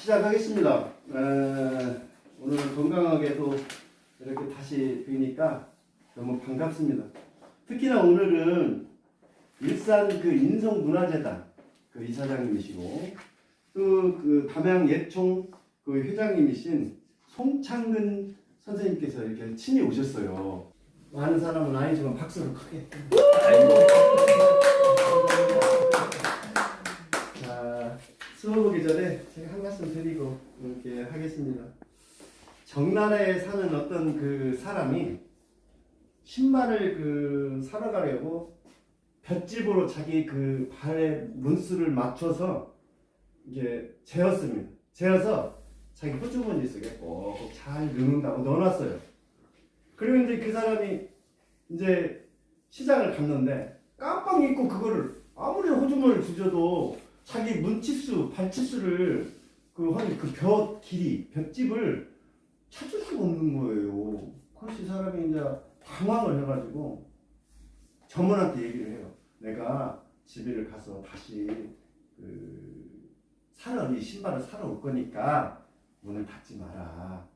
시작하겠습니다. 오늘 건강하게 또 이렇게 다시 뵈니까 너무 반갑습니다. 특히나 오늘은 일산 그 인성문화재단 그 이사장님이시고 또 그 담양 예총 그 회장님이신 송창근 선생님께서 이렇게 친히 오셨어요. 많은 사람은 아니지만 박수를 크게. 자, 수업 오기 전에 제가 한 말씀 드리고 이렇게 하겠습니다. 정나라에 사는 어떤 그 사람이 신발을 그 사러 가려고 볏짚으로 자기 그 발에 문수를 맞춰서 이제 재었습니다. 재어서 자기 호주머니 속에 꼭 잘 넣는다고 넣어놨어요. 그리고 이제 그 사람이 이제 시장을 갔는데 깜빡 잊고 그거를 아무리 호주머니를 뒤져도 자기 문치수, 발치수를 그 벼 길이, 볏짚을 찾을 수가 없는 거예요. 그래서 이 사람이 이제 당황을 해가지고 점원한테 얘기를 해요. 내가 집에를 가서 다시 이 신발을 사러 올 거니까 문을 닫지 마라.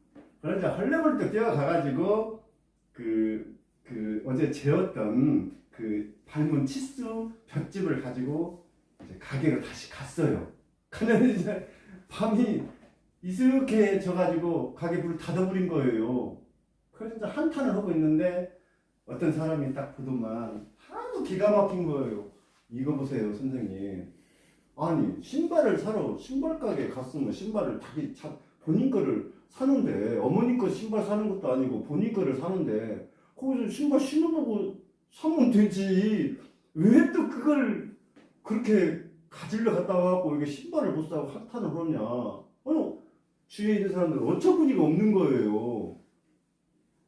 그러자 헐레벌떡 뛰어가가지고 어제 재웠던 그 발문 치수 볏짚을 가지고 이제 가게로 다시 갔어요. 근데 이제 밤이 이렇게져가지고 가게 불을 닫아버린 거예요. 그래서 이제 한탄을 하고 있는데 어떤 사람이 딱 보더만 하도 기가 막힌 거예요. 이거 보세요, 선생님. 아니, 신발을 사러 신발 가게에 갔으면 신발을 본인 거를 사는데, 어머니 거 신발 사는 것도 아니고 본인 거를 사는데 거기서 신발 신어보고 사면 되지. 왜 또 그걸 그렇게 가지러 갔다 와갖고 이게 신발을 못 사고 한탄을 하냐. 아니, 주위에 있는 사람들은 어처구니가 없는 거예요.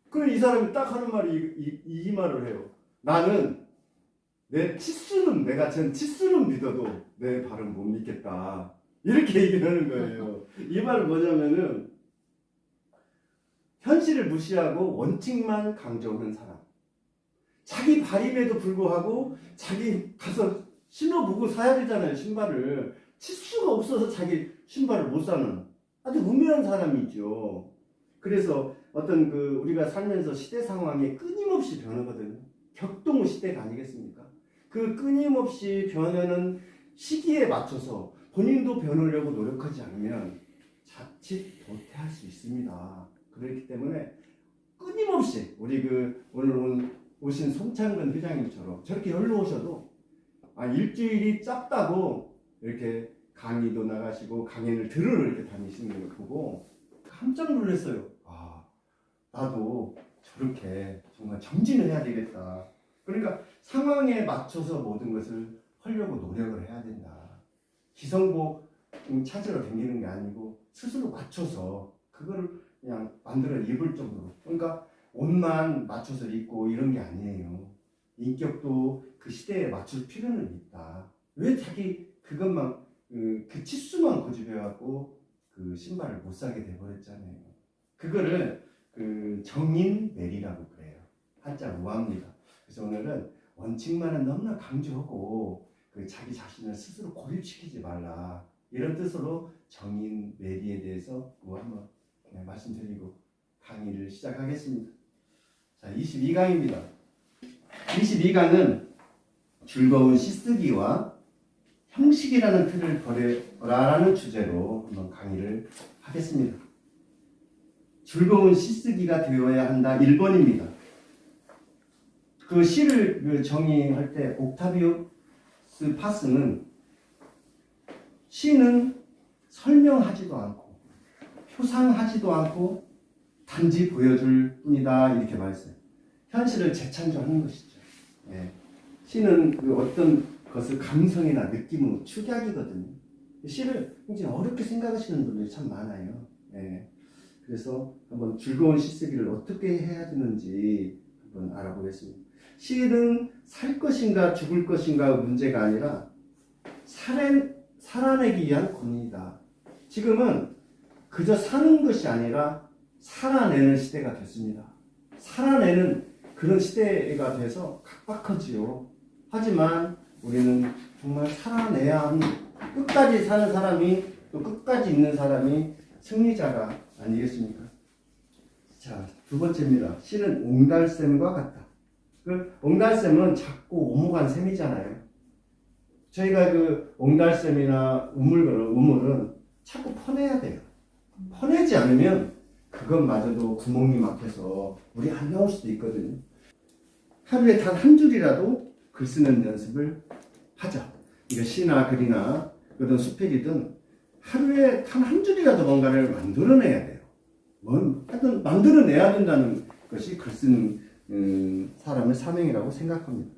그래, 이 사람이 딱 하는 말이 이 말을 해요. 나는 내가 치수는 믿어도 내 발은 못 믿겠다. 이렇게 얘기를 하는 거예요. 이 말은 뭐냐면은 현실을 무시하고 원칙만 강조하는 사람. 자기 발임에도 불구하고 자기 가서 신어보고 사야 되잖아요, 신발을. 치수가 없어서 자기 신발을 못 사는 아주 우매한 사람이죠. 그래서 어떤 우리가 살면서 시대 상황이 끊임없이 변하거든요. 격동 시대가 아니겠습니까? 그 끊임없이 변하는 시기에 맞춰서 본인도 변하려고 노력하지 않으면 자칫 도태할 수 있습니다. 그렇기 때문에 끊임없이 우리 오늘 오신 송창근 회장님처럼 저렇게 연로 오셔도 일주일이 짧다고 이렇게 강의도 나가시고 강연을 들으러 이렇게 다니시는 걸 보고 깜짝 놀랐어요. 나도 저렇게 정말 정진을 해야 되겠다. 그러니까 상황에 맞춰서 모든 것을 하려고 노력을 해야 된다. 기성복 찾으러 다니는 게 아니고 스스로 맞춰서 그거를 그냥 만들어 입을 정도로. 그러니까 옷만 맞춰서 입고 이런 게 아니에요. 인격도 그 시대에 맞출 필요는 있다. 왜 자기 그것만 그 치수만 고집해갖고 그 신발을 못 사게 돼버렸잖아요. 그거를 정인매리라고 그래요. 한자 우화입니다. 그래서 오늘은 원칙만은 너무나 강조하고 자기 자신을 스스로 고립시키지 말라. 이런 뜻으로 정인매리에 대해서 한번 말씀드리고 강의를 시작하겠습니다. 자, 22강입니다. 22강은 즐거운 시쓰기와 형식이라는 틀을 버려라라는 주제로 한번 강의를 하겠습니다. 즐거운 시쓰기가 되어야 한다. 1번입니다. 그 시를 정의할 때 옥타비우스 파스는 시는 설명하지도 않고 표상하지도 않고 단지 보여줄 뿐이다. 이렇게 말했어요. 현실을 재창조하는 것이죠. 예. 시는 어떤 것을 감성이나 느낌으로 축약이거든요. 시를 굉장히 어렵게 생각하시는 분들이 참 많아요. 예. 그래서 한번 즐거운 시쓰기를 어떻게 해야 되는지 한번 알아보겠습니다. 시는 살 것인가 죽을 것인가 문제가 아니라 살아내기 위한 고민이다. 지금은 그저 사는 것이 아니라 살아내는 시대가 됐습니다. 살아내는 그런 시대가 돼서 각박하지요. 하지만 우리는 정말 살아내야 합니다. 끝까지 사는 사람이 또 끝까지 있는 사람이 승리자가 아니겠습니까? 자, 두 번째입니다. 시는 옹달샘과 같다. 그 옹달샘은 작고 오목한 샘이잖아요. 저희가 그 옹달샘이나 우물은 자꾸 퍼내야 돼요. 퍼내지 않으면 그것마저도 구멍이 막혀서 물이 안 나올 수도 있거든요. 하루에 단 한 줄이라도 글 쓰는 연습을 하자. 이거 시나 글이나 어떤 수필이든 하루에 단 한 줄이라도 뭔가를 만들어내야 돼요. 하여튼 만들어내야 된다는 것이 글 쓰는 사람의 사명이라고 생각합니다.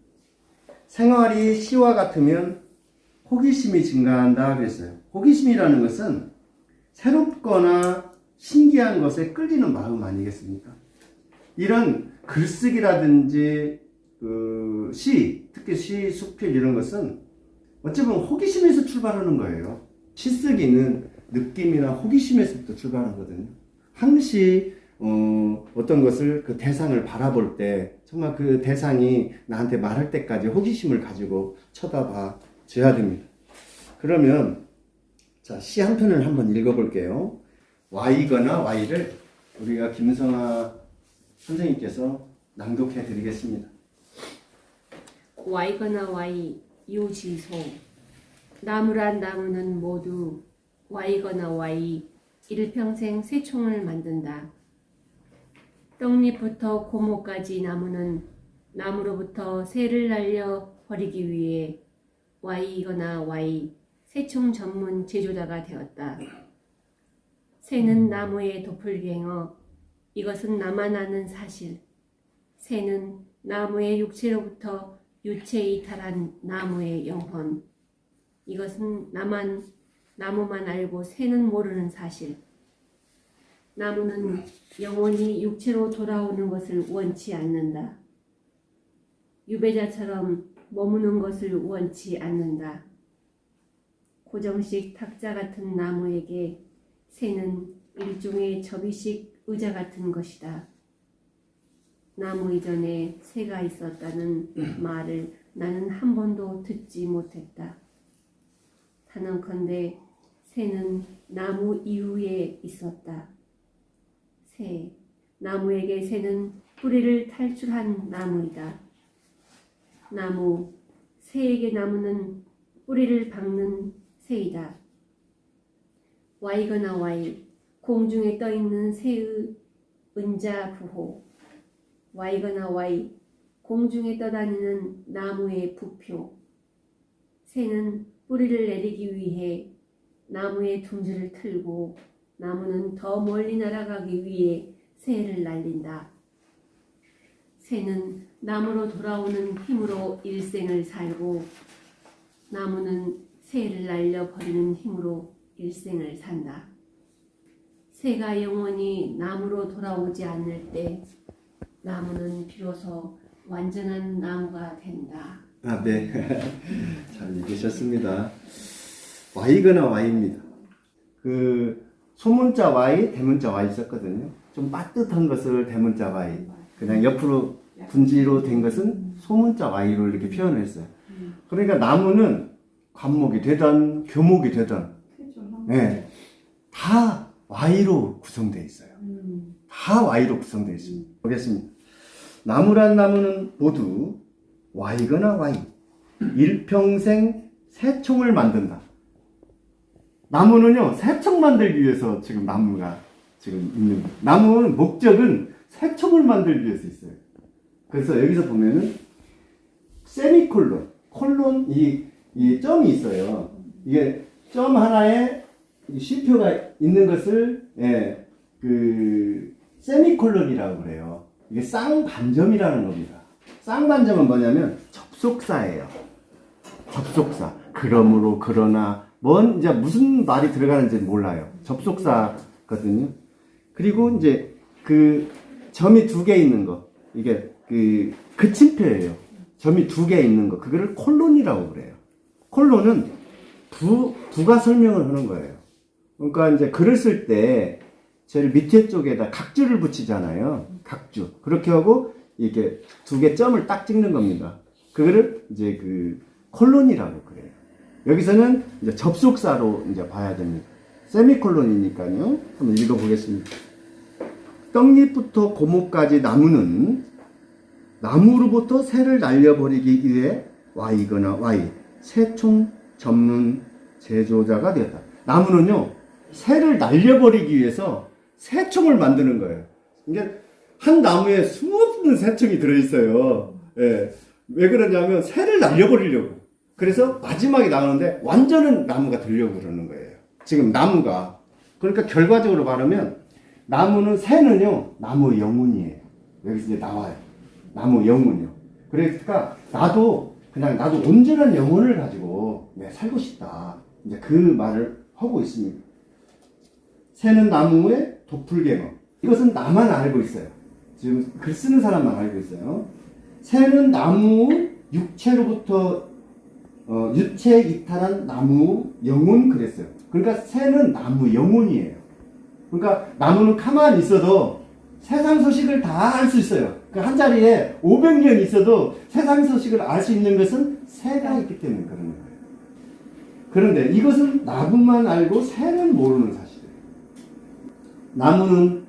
생활이 시와 같으면 호기심이 증가한다 그랬어요. 호기심이라는 것은 새롭거나 신기한 것에 끌리는 마음 아니겠습니까? 이런 글쓰기라든지 시, 특히 시, 수필 이런 것은 어찌 보면 호기심에서 출발하는 거예요. 시쓰기는 느낌이나 호기심에서부터 출발하거든요. 항시 어떤 것을 그 대상을 바라볼 때 정말 그 대상이 나한테 말할 때까지 호기심을 가지고 쳐다봐 줘야 됩니다. 그러면 자, 시 한 편을 한번 읽어볼게요. Y거나 Y를 우리가 김성아 선생님께서 낭독해 드리겠습니다. Y거나 Y 유지소. 나무란 나무는 모두 Y거나 Y 일평생 새총을 만든다. 떡잎부터 고목까지 나무는 나무로부터 새를 날려 버리기 위해 Y거나 Y 새총 전문 제조자가 되었다. 새는 나무의 도플갱어. 이것은 나만 아는 사실. 새는 나무의 육체로부터 유체 이탈한 나무의 영혼. 이것은 나무만 알고 새는 모르는 사실. 나무는 영혼이 육체로 돌아오는 것을 원치 않는다. 유배자처럼 머무는 것을 원치 않는다. 고정식 탁자 같은 나무에게 새는 일종의 접이식 의자 같은 것이다. 나무 이전에 새가 있었다는 말을 나는 한 번도 듣지 못했다. 단언컨대 새는 나무 이후에 있었다. 나무에게 새는 뿌리를 탈출한 나무이다. 새에게 나무는 뿌리를 박는 새이다. Y거나 Y, 공중에 떠있는 새의 은자 부호. Y거나 Y, 공중에 떠다니는 나무의 부표. 새는 뿌리를 내리기 위해 나무의 둥지를 틀고 나무는 더 멀리 날아가기 위해 새를 날린다. 새는 나무로 돌아오는 힘으로 일생을 살고 나무는 새를 날려버리는 힘으로 일생을 산다. 새가 영원히 나무로 돌아오지 않을 때 나무는 비로소 완전한 나무가 된다. 아, 네. 잘 읽으셨습니다. Y거나 Y입니다. 그 소문자 Y, 대문자 Y 썼거든요. 좀 빠듯한 것을 대문자 Y, 그냥 옆으로 분지로 된 것은 소문자 Y로 이렇게 표현을 했어요. 그러니까 나무는 관목이 되든 교목이 되든 네, 다 Y로 구성되어 있어요. 다 Y로 구성되어 있습니다. 보겠습니다. 나무란 나무는 모두 Y거나 Y, 일평생 새총을 만든다. 나무는요, 새총 만들기 위해서 지금 나무가 지금 있는 거예요. 나무는 목적은 새총을 만들기 위해서 있어요. 그래서 여기서 보면은 세미콜론, 이 점이 있어요. 이게 점 하나에 쉼표가 있는 것을 그 세미콜론이라고 그래요. 이게 쌍반점이라는 겁니다. 쌍반점은 뭐냐면 접속사예요. 접속사. 그러므로, 그러나, 이제 무슨 말이 들어가는지 몰라요. 접속사거든요. 그리고 이제 그 점이 2개 있는 거, 이게 그 그침표예요. 점이 2개 있는 거, 그거를 콜론이라고 그래요. 콜론은 부가 설명을 하는 거예요. 그러니까 이제 글을 쓸 때 제일 밑에 쪽에다 각줄을 붙이잖아요. 각주. 그렇게 하고 이렇게 2개 점을 딱 찍는 겁니다. 그거를 이제 그 콜론이라고 그래요. 여기서는 이제 접속사로 이제 봐야 됩니다. 세미콜론이니까요. 한번 읽어보겠습니다. 떡잎부터 고목까지 나무는 나무로부터 새를 날려버리기 위해 Y거나 Y, 새총 전문 제조자가 되었다. 나무는요, 새를 날려버리기 위해서 새총을 만드는 거예요. 이게 한 나무에 수없는 새총이 들어있어요. 예. 왜 그러냐면 새를 날려버리려고. 그래서 마지막에 나오는데 완전한 나무가 되려고 그러는 거예요. 지금 나무가. 그러니까 결과적으로 말하면 나무는 새는요, 나무 영혼이에요. 여기서 이제 나와요. 나무 영혼이요. 그러니까 나도 온전한 영혼을 가지고 살고 싶다. 이제 그 말을 하고 있습니다. 새는 나무의 도플갱어. 이것은 나만 알고 있어요. 지금 글 쓰는 사람만 알고 있어요. 새는 나무 육체로부터 유체 이탈한 나무 영혼 그랬어요. 그러니까 새는 나무 영혼이에요. 그러니까 나무는 가만히 있어도 세상 소식을 다 알 수 있어요. 그러니까 한 자리에 500년 있어도 세상 소식을 알 수 있는 것은 새가 있기 때문에 그런 거예요. 그런데 이것은 나무만 알고 새는 모르는 사실이에요. 나무는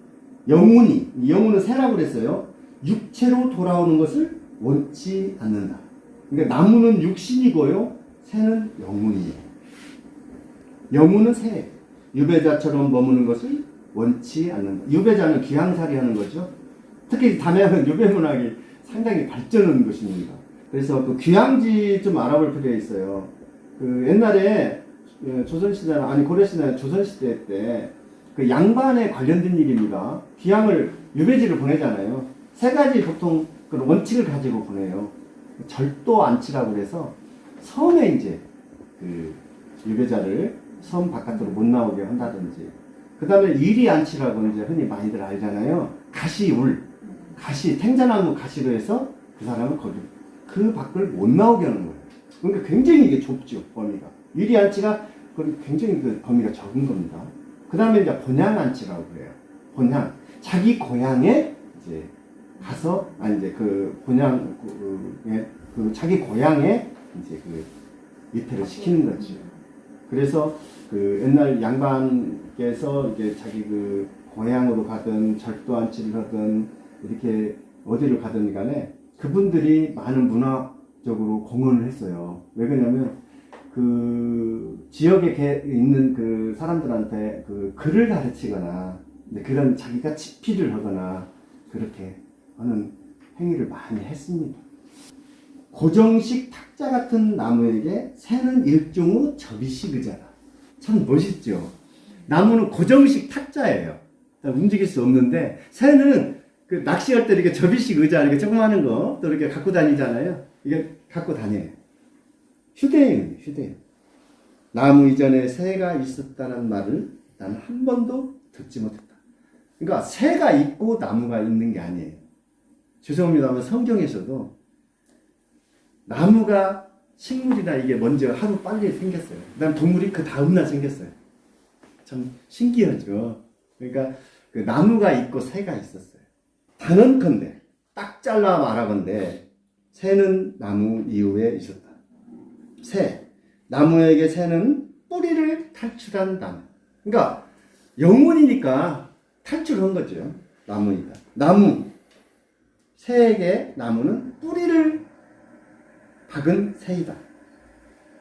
영혼은 새라고 그랬어요. 육체로 돌아오는 것을 원치 않는다. 그러니까 나무는 육신이고요, 새는 영혼이에요. 영혼은 새, 유배자처럼 머무는 것을 원치 않는다. 유배자는 귀향살이 하는 거죠. 특히 담양은 유배문학이 상당히 발전한 것입니다. 그래서 그 귀향지 좀 알아볼 필요가 있어요. 그 옛날에 조선시대나, 아니 고려시대, 조선시대 때 그 양반에 관련된 일입니다. 귀향을, 유배지를 보내잖아요. 세 가지 보통 그 원칙을 가지고 보내요. 절도 안치라고 해서 섬에 이제 그 유배자를 섬 바깥으로 못 나오게 한다든지, 그 다음에 일이 안치라고 이제 흔히 많이들 알잖아요. 가시, 생자나무 가시로 해서 그 사람을 거기, 그 밖을 못 나오게 하는 거예요. 그러니까 굉장히 이게 좁죠, 범위가. 일이 안치가 굉장히 그 범위가 적은 겁니다. 그 다음에 이제 본향안치라고 그래요. 본향. 자기 고향에 이제 가서, 이제 그 본향, 자기 고향에 이제 그 위패를 시키는 거죠. 그래서 그 옛날 양반께서 이게 자기 그 고향으로 가든 절도안치를 하든 이렇게 어디를 가든 간에 그분들이 많은 문화적으로 공헌을 했어요. 왜 그러냐면 그 지역에 있는 그 사람들한테 그 글을 가르치거나 그런 자기가 집필을 하거나 그렇게 하는 행위를 많이 했습니다. 고정식 탁자 같은 나무에게 새는 일종의 접이식 의자다. 참 멋있죠. 나무는 고정식 탁자예요. 움직일 수 없는데 새는 그 낚시할 때 이렇게 접이식 의자 이렇게 조그마한 거 또 이렇게 갖고 다니잖아요. 이게 갖고 다녀요. 휴대용. 나무 이전에 새가 있었다는 말을 나는 한 번도 듣지 못했다. 그러니까 새가 있고 나무가 있는 게 아니에요. 죄송합니다만 성경에서도 나무가 식물이나 이게 먼저 하루 빨리 생겼어요. 그다음 동물이 그 다음날 생겼어요. 참 신기하죠. 그러니까 그 나무가 있고 새가 있었어요. 단언컨대 딱 잘라 말하건대 새는 나무 이후에 있었다. 나무에게 새는 뿌리를 탈출한 나무. 그러니까 영혼이니까 탈출한 거죠. 나무니까. 새에게 나무는 뿌리를 박은 새이다.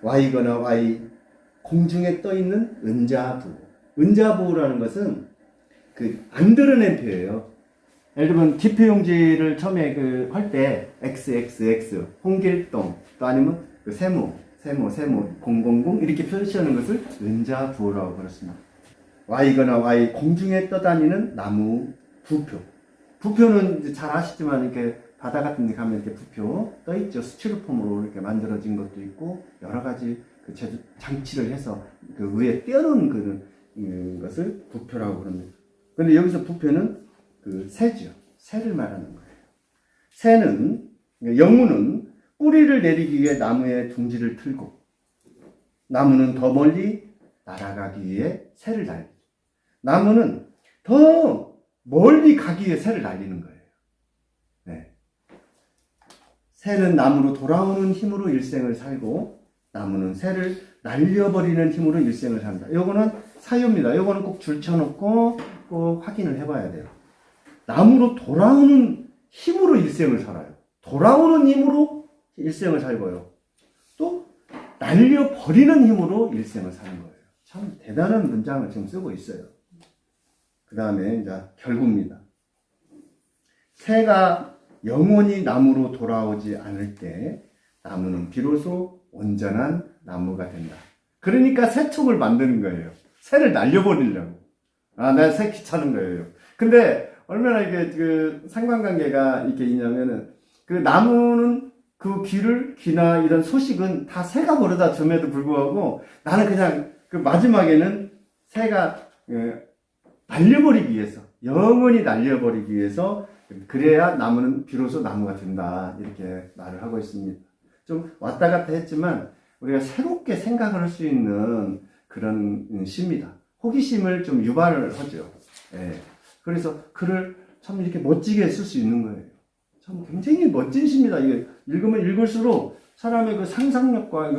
Y거나 Y, 공중에 떠있는 은자부. 은자부라는 것은 안 드러낸 표예요. 예를 들면 기표용지를 처음에 할 때 XXX, 홍길동, 또 아니면 세모, 000 이렇게 표시하는 것을 은자부라고 그랬습니다. Y거나 Y, 공중에 떠다니는 나무 부표. 부표는 이제 잘 아시지만 이렇게 바다 같은 데 가면 이렇게 부표 떠 있죠. 스티로폼으로 이렇게 만들어진 것도 있고 여러 가지 장치를 해서 그 위에 띄어놓은 그런 것을 부표라고 그럽니다. 그런데 여기서 부표는 새죠. 새를 말하는 거예요. 영혼은 뿌리를 내리기 위해 나무에 둥지를 틀고 나무는 더 멀리 날아가기 위해 새를 날리죠. 나무는 더 멀리 가기 위해 새를 날리는 거예요. 네. 새는 나무로 돌아오는 힘으로 일생을 살고 나무는 새를 날려버리는 힘으로 일생을 산다. 요거는 사유입니다. 요거는 꼭 줄쳐놓고 꼭 확인을 해봐야 돼요. 나무로 돌아오는 힘으로 일생을 살아요. 돌아오는 힘으로 일생을 살고요. 또 날려버리는 힘으로 일생을 사는 거예요. 참 대단한 문장을 지금 쓰고 있어요. 그 다음에 이제 결국입니다. 새가 영원히 나무로 돌아오지 않을 때 나무는 비로소 온전한 나무가 된다. 그러니까 새촉을 만드는 거예요. 새를 날려버리려고. 아, 나 새 귀찮은 거예요. 근데 얼마나 이게 그 상관관계가 이렇게 있냐면은 그 나무는 그 귀나 이런 소식은 다 새가 버려다 줌에도 불구하고 나는 그냥 그 마지막에는 새가 날려버리기 위해서, 영원히 날려버리기 위해서 그래야 나무는 비로소 나무가 된다. 이렇게 말을 하고 있습니다. 좀 왔다 갔다 했지만 우리가 새롭게 생각을 할 수 있는 그런 시입니다. 호기심을 좀 유발을 하죠. 예. 그래서 글을 참 이렇게 멋지게 쓸 수 있는 거예요. 참 굉장히 멋진 시입니다. 이게 읽으면 읽을수록 사람의 그 상상력과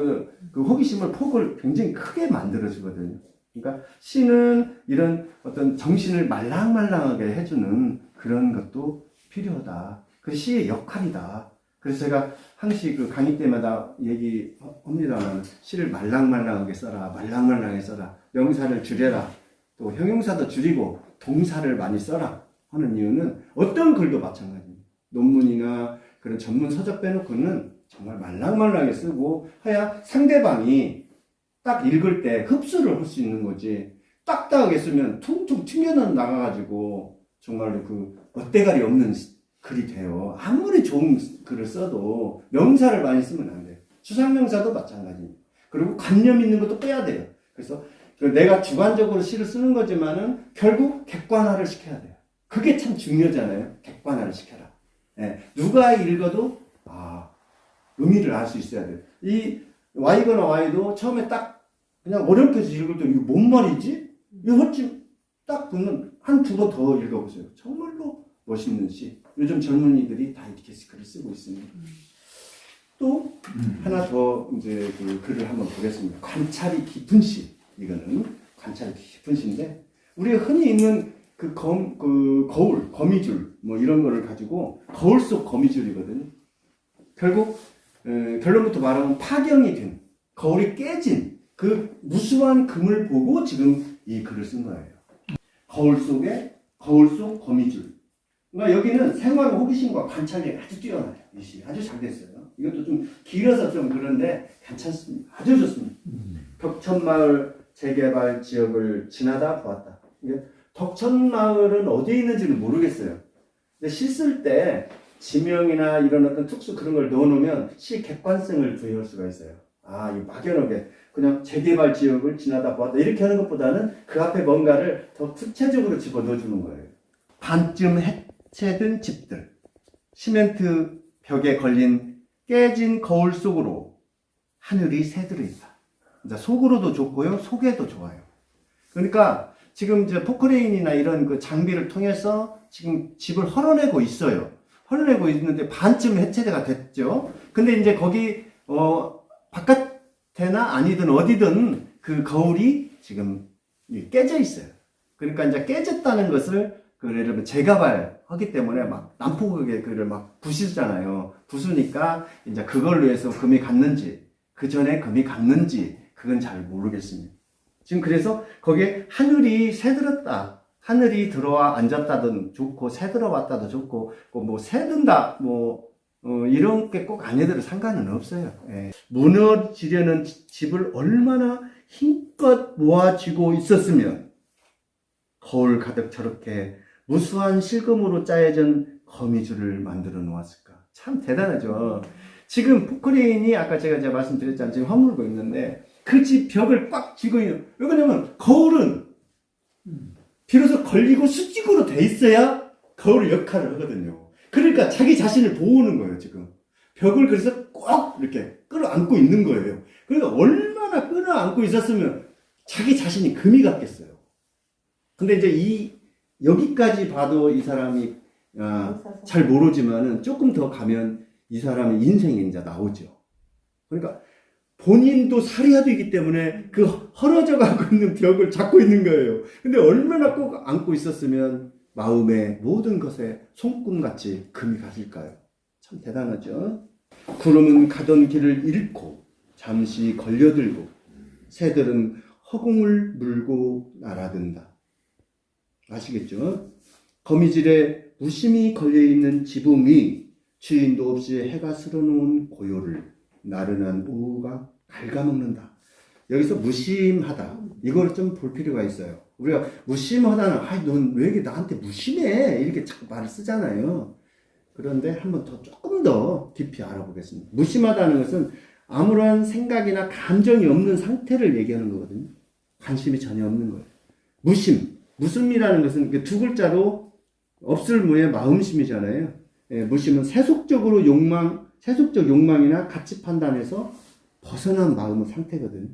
그 호기심을 폭을 굉장히 크게 만들어주거든요. 그러니까 시는 이런 어떤 정신을 말랑말랑하게 해주는 그런 것도 필요하다. 그 시의 역할이다. 그래서 제가 항시 그 강의 때마다 얘기합니다만 시를 말랑말랑하게 써라. 말랑말랑하게 써라. 명사를 줄여라. 또 형용사도 줄이고 동사를 많이 써라 하는 이유는 어떤 글도 마찬가지입니다. 논문이나 그런 전문 서적 빼놓고는 정말 말랑말랑하게 쓰고 해야 상대방이 딱 읽을 때 흡수를 할 수 있는 거지. 딱딱하게 쓰면 퉁퉁 튕겨나가가지고 정말로 그 멋대가리 없는 글이 돼요. 아무리 좋은 글을 써도 명사를 많이 쓰면 안 돼요. 추상명사도 마찬가지입니다. 그리고 관념 있는 것도 빼야 돼요. 그래서 내가 주관적으로 시를 쓰는 거지만은 결국 객관화를 시켜야 돼요. 그게 참 중요하잖아요. 객관화를 시켜라. 예, 누가 읽어도 의미를 알 수 있어야 돼요. 이 Y거나 Y도 처음에 딱 그냥 어렵게 읽을 때 이게 뭔 말이지? 이거 훨씬 딱 보면 한 두 번 더 읽어보세요. 정말로 멋있는 시. 요즘 젊은이들이 다 이렇게 글을 쓰고 있습니다. 또 하나 더 이제 그 글을 한번 보겠습니다. 관찰이 깊은 시. 이거는 관찰이 깊은 시인데 우리가 흔히 읽는 그 거울, 거미줄 뭐 이런 거를 가지고 거울 속 거미줄이거든요. 결국 결론부터 말하면 파경이 된 거울이 깨진 그 무수한 금을 보고 지금 이 글을 쓴 거예요. 거울 속 거미줄. 그러니까 여기는 생활 호기심과 관찰력이 아주 뛰어나요. 이 시 아주 잘 됐어요. 이것도 좀 길어서 좀 그런데 괜찮습니다. 아주 좋습니다. 덕천마을 재개발 지역을 지나다 보았다. 덕천마을은 어디에 있는지는 모르겠어요. 근데 시 쓸 때 지명이나 이런 어떤 특수 그런 걸 넣어놓으면 시 객관성을 부여할 수가 있어요. 이 막연하게 그냥 재개발 지역을 지나다 보았다 이렇게 하는 것보다는 그 앞에 뭔가를 더 구체적으로 집어넣어주는 거예요. 반쯤 해체된 집들, 시멘트 벽에 걸린 깨진 거울 속으로 하늘이 새들어 있다. 이제 속으로도 좋고요, 속에도 좋아요. 그러니까 지금 이제 포크레인이나 이런 그 장비를 통해서 지금 집을 헐어내고 있어요. 헐어내고 있는데 반쯤 해체가 됐죠. 근데 이제 거기 바깥에나 아니든 어디든 그 거울이 지금 깨져 있어요. 그러니까 이제 깨졌다는 것을 예를 들면 재개발하기 때문에 막 난폭하게 그를 막 부수잖아요. 부수니까 이제 그걸로 해서 금이 갔는지 그 전에 금이 갔는지 그건 잘 모르겠습니다. 지금 그래서 거기에 하늘이 새들었다. 하늘이 들어와 앉았다든 좋고 새 들어왔다도 좋고 뭐 새든다 이런 게 꼭 아니더라도 상관은 없어요. 예. 무너지려는 집을 얼마나 힘껏 모아쥐고 있었으면 거울 가득 저렇게 무수한 실금으로 짜여진 거미줄을 만들어 놓았을까. 참 대단하죠. 지금 포크레인이 아까 제가 말씀드렸잖아요. 지금 허물고 있는데 그 집 벽을 꽉 쥐고 있는. 왜 그러냐면 거울은 비로소 걸리고 수직으로 돼 있어야 거울 역할을 하거든요. 그러니까 자기 자신을 보호하는 거예요, 지금. 벽을 그래서 꼭 이렇게 끌어안고 있는 거예요. 그러니까 얼마나 끌어안고 있었으면 자기 자신이 금이 갔겠어요. 근데 이제 여기까지 봐도 이 사람이 잘 모르지만은 조금 더 가면 이 사람의 인생이 이제 나오죠. 그러니까 본인도 살해아도이기 때문에 그 헐어져 가고 있는 벽을 잡고 있는 거예요. 근데 얼마나 꼭 안고 있었으면 마음의 모든 것에 손금같이 금이 가실까요? 참 대단하죠. 구름은 가던 길을 잃고 잠시 걸려들고 새들은 허공을 물고 날아든다. 아시겠죠? 거미줄에 무심히 걸려있는 지붕이 주인도 없이 해가 쓸어놓은 고요를 나른한 오후가 갉아먹는다. 여기서 무심하다. 이걸 좀 볼 필요가 있어요. 우리가 무심하다는, 아이, 넌 왜 이렇게 나한테 무심해? 이렇게 자꾸 말을 쓰잖아요. 그런데 한번 조금 더 깊이 알아보겠습니다. 무심하다는 것은 아무런 생각이나 감정이 없는 상태를 얘기하는 거거든요. 관심이 전혀 없는 거예요. 무심. 무심이라는 것은 두 글자로 없을 무의 마음심이잖아요. 예, 무심은 세속적 욕망이나 가치 판단에서 벗어난 마음의 상태거든요.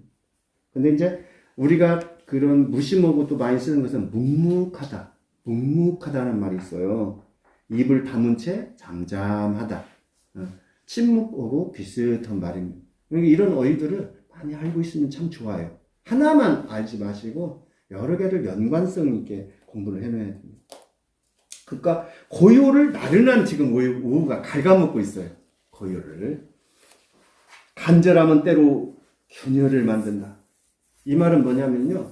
근데 이제 우리가 그런 무심하고 또 많이 쓰는 것은 묵묵하다. 묵묵하다는 말이 있어요. 입을 다문 채 잠잠하다. 침묵하고 비슷한 말입니다. 그러니까 이런 어휘들을 많이 알고 있으면 참 좋아요. 하나만 알지 마시고 여러 개를 연관성 있게 공부를 해놔야 됩니다. 그러니까 고요를 나른한 지금 오후가 갉아먹고 있어요. 고요를. 간절함은 때로 균열을 만든다. 이 말은 뭐냐면요.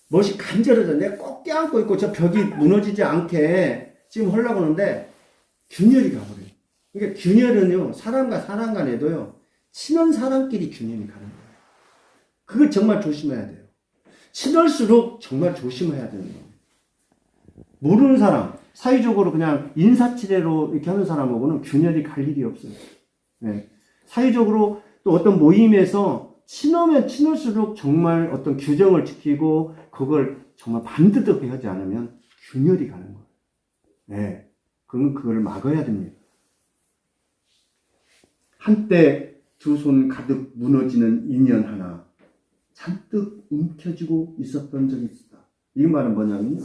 무엇이 간절해져. 내가 꼭 껴안고 있고 저 벽이 무너지지 않게 지금 하려고 하는데 균열이 가버려요. 그러니까 균열은요. 사람과 사람 간에도요. 친한 사람끼리 균열이 가는 거예요. 그걸 정말 조심해야 돼요. 친할수록 정말 조심해야 되는 거예요. 모르는 사람, 사회적으로 그냥 인사치레로 이렇게 하는 사람하고는 균열이 갈 일이 없어요. 네. 사회적으로 또 어떤 모임에서 친하면 친할수록 정말 어떤 규정을 지키고 그걸 정말 반듯하게 하지 않으면 균열이 가는 거예요. 네. 그럼 그걸 막아야 됩니다. 한때 두 손 가득 무너지는 인연 하나 잔뜩 움켜쥐고 있었던 적이 있다. 이 말은 뭐냐면요.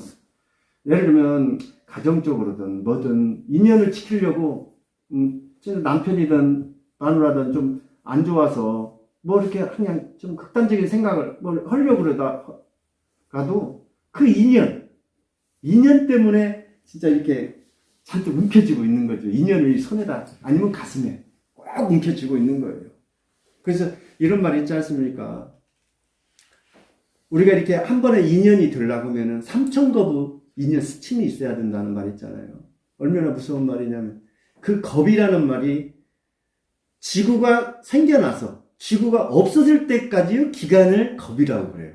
예를 들면 가정적으로든 뭐든 인연을 지키려고 남편이든 마누라든 좀 안 좋아서 뭐 이렇게 그냥 좀 극단적인 생각을 뭘 하려고 그러다가도 그 인연 때문에 진짜 이렇게 잔뜩 움켜쥐고 있는 거죠. 인연을 손에다 아니면 가슴에 꼭 움켜쥐고 있는 거예요. 그래서 이런 말이 있지 않습니까? 우리가 이렇게 한 번에 인연이 들려고 하면은 3,000거부 인연 스침이 있어야 된다는 말 있잖아요. 얼마나 무서운 말이냐면 그 겁이라는 말이 지구가 생겨나서 지구가 없어질 때까지의 기간을 겁이라고 그래요.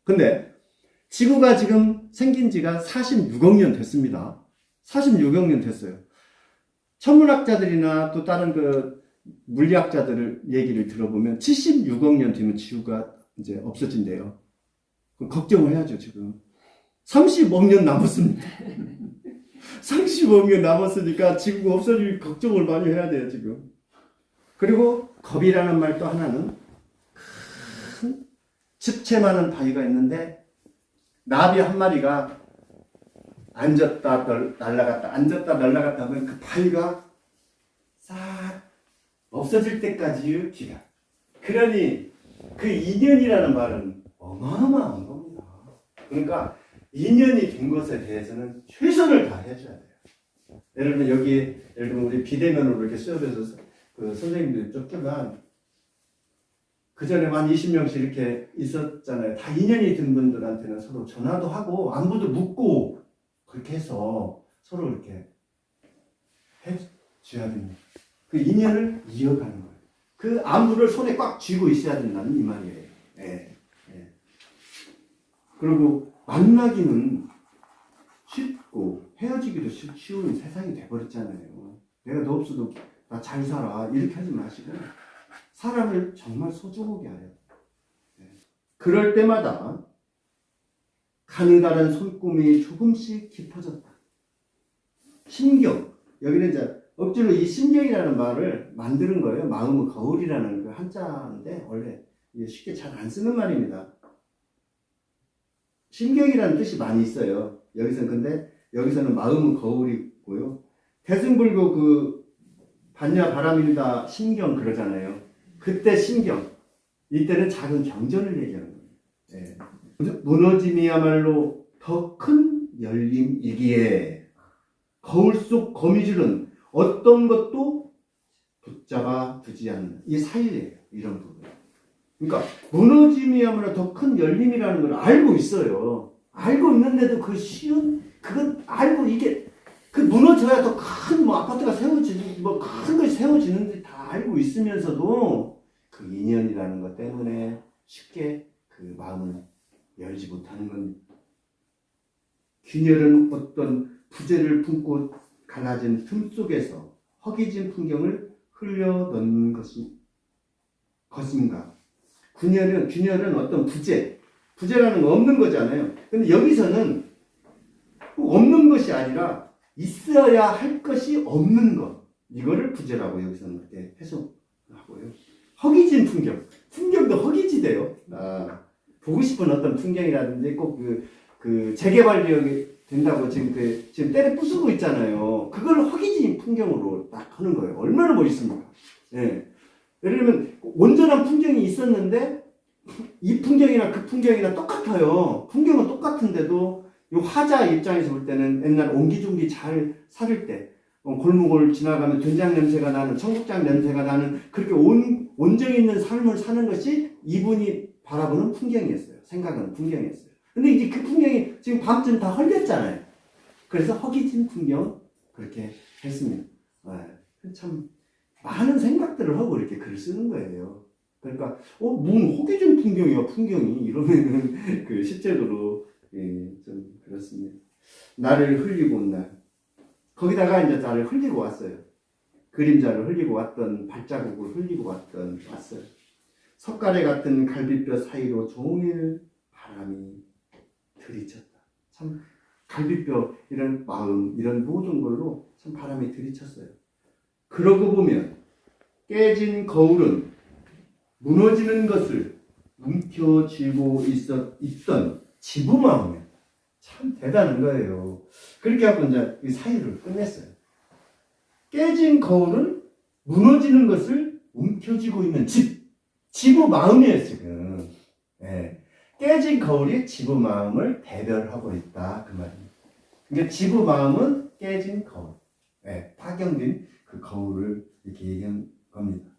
근데 지구가 지금 생긴 지가 46억 년 됐습니다. 46억 년 됐어요. 천문학자들이나 또 다른 그 물리학자들 얘기를 들어보면 76억 년 뒤면 지구가 이제 없어진대요. 그럼 걱정을 해야죠, 지금. 30억 년 남았습니다. 30억 년 남았으니까 지구가 없어질 걱정을 많이 해야 돼요, 지금. 그리고 겁이라는 말 또 하나는 큰 집채 많은 바위가 있는데 나비 한 마리가 앉았다 날아갔다 앉았다 날아갔다 하면 그 바위가 싹 없어질 때까지의 기간. 그러니 그 인연이라는 말은 어마어마한 겁니다. 그러니까 인연이 된 것에 대해서는 최선을 다해줘야 돼요. 예를 들면 예를 들면 우리 비대면으로 이렇게 수업해서 그 선생님들이 쫓겨난 그 전에 한 20명씩 이렇게 있었잖아요. 다 인연이 든 분들한테는 서로 전화도 하고 안부도 묻고 그렇게 해서 서로 이렇게 해줘야 됩니다. 그 인연을 이어가는 거예요. 그 안부를 손에 꽉 쥐고 있어야 된다는 이 말이에요. 예. 예. 그리고 만나기는 쉽고 헤어지기도 쉬운 세상이 돼버렸잖아요. 내가 너 없어도 나 잘 살아 이렇게 하지 마시고 사람을 정말 소중하게 하려. 예. 그럴 때마다 가느다란 손금이 조금씩 깊어졌다. 심경. 여기는 이제 억지로 이 심경이라는 말을 만드는 거예요. 마음의 거울이라는 그 한자인데 원래 쉽게 잘 안 쓰는 말입니다. 심경이라는 뜻이 많이 있어요. 여기서는 마음의 거울이고요. 대승불교 그 반야 바람일다 심경 그러잖아요. 그때 심경. 이때는 작은 경전을 얘기하는 거예요. 예. 무너짐이야말로 더 큰 열림이기에 거울 속 거미줄은 어떤 것도 붙잡아 두지 않는 이 사이에요. 이런 부분. 그러니까 무너짐이야말로 더 큰 열림이라는 걸 알고 있어요. 알고 있는데도 그 쉬운 그건 알고 이게 그 무너져야 더 큰 뭐 아파트가 세워지는 뭐 큰 것이 세워지는지 다 알고 있으면서도 그 인연이라는 것 때문에 쉽게 그 마음을 열지 못하는 겁니다. 균열은 어떤 부재를 품고 갈라진 틈 속에서 허기진 풍경을 흘려넣는 것인가? 균열은 어떤 부재라는 거 없는 거잖아요. 근데 여기서는 없는 것이 아니라 있어야 할 것이 없는 것. 이거를 부재라고 여기서는 그렇게 해석하고요. 허기진 풍경도 허기지대요. 보고 싶은 어떤 풍경이라든지 꼭 그 재개발 지역이 된다고 지금 때려 부수고 있잖아요. 그걸 허기진 풍경으로 딱 하는 거예요. 얼마나 멋있습니까? 예. 예를 들면 온전한 풍경이 있었는데 이 풍경이나 그 풍경이나 똑같아요. 풍경은 똑같은데도 이 화자 입장에서 볼 때는 옛날 옹기종기 잘 살을 때 골목을 지나가면 된장 냄새가 나는 청국장 냄새가 나는 그렇게 온정 있는 삶을 사는 것이 이분이 바라보는 풍경이었어요. 생각하는 풍경이었어요. 근데 이제 그 풍경이 지금 밤쯤 다 헐렸잖아요. 그래서 허기진 풍경 그렇게 했습니다. 참 많은 생각들을 하고 이렇게 글을 쓰는 거예요. 그러니까 뭔 허기진 풍경이야 풍경이 이러면은 그 실제로 좀 그렇습니다. 나를 흘리고 온 날 거기다가 이제 나를 흘리고 왔어요. 그림자를 흘리고 왔던 발자국을 흘리고 왔어요. 석가래 같은 갈비뼈 사이로 종일 바람이 들이쳤다. 참 갈비뼈 이런 마음 이런 모든 걸로 참 바람이 들이쳤어요. 그러고 보면 깨진 거울은 무너지는 것을 움켜쥐고 있던 지부 마음에 참 대단한 거예요. 그렇게 하고 이제 이 사유를 끝냈어요. 깨진 거울은 무너지는 것을 움켜쥐고 있는 지부 마음이에요 지금. 예. 깨진 거울이 지부 마음을 대별하고 있다 그 말입니다. 그러니까 지부 마음은 깨진 거울, 파견된 그 거울을 이렇게 얘기한 겁니다.